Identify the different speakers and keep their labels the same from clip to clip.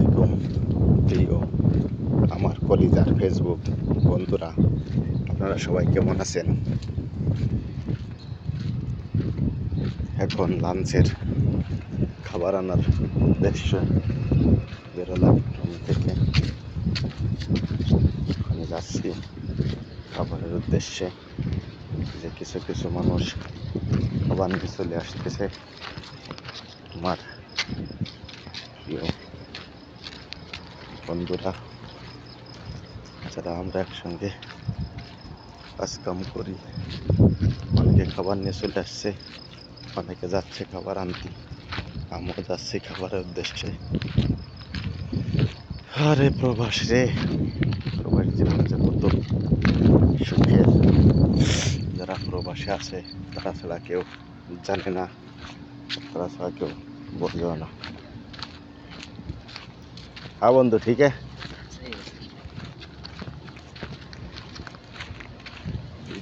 Speaker 1: আলাইকুম প্রিয় আমার কলিজার ফেসবুক বন্ধুরা, আপনারা সবাই কেমন আছেন? এখন লাঞ্চের খাবার আনার উদ্দেশ্যে বেরোলাম রুম থেকে। ওখানে যাচ্ছি খাবারের উদ্দেশ্যে। যে কিছু কিছু মানুষ খাবার নিয়ে চলে আসতেছে। আমার প্রিয় বন্ধুরা, যারা আমরা একসঙ্গে কাজকাম করি, অনেকে খাবার নিয়ে চলে আসছে, অনেকে যাচ্ছে খাবার আনতে, আমিও যাচ্ছি খাবারের উদ্দেশ্যে। আরে প্রবাস রে, প্রবাস জীবন যে কত সুখের, যারা প্রবাসে আছে তারা ছাড়া কেউ জানে না, তারা ছাড়া কেউ বোঝেও না। হ্যাঁ বন্ধু, ঠিক আছে।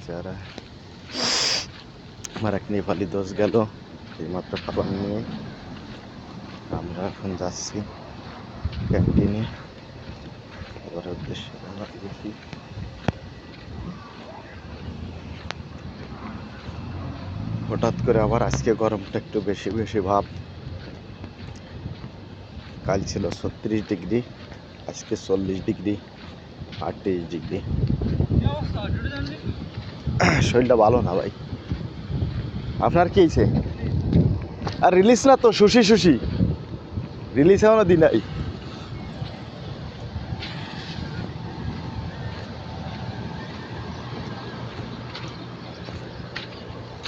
Speaker 1: যারা আমার এক নেপালি দোষ গেল এইমাত্র খাবার নিয়ে। আমরা এখন যাচ্ছি ক্যান্টিনে খাবারের উদ্দেশ্যে। হঠাৎ করে আবার আজকে গরমটা একটু বেশি বেশি ভাব। কাল ছিল 36 ডিগ্রি, আজকে 40 ডিগ্রি, 38 ডিগ্রি। শরীরটা ভালো না ভাই। আপনার কি হয়েছে? আর রিলিজ না তো, শুষি শুষি রিলিজ এখনো দিন নাই।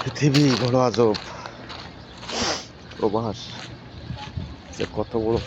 Speaker 1: পৃথিবী বড় আজব, প্রবাস যে কত বড়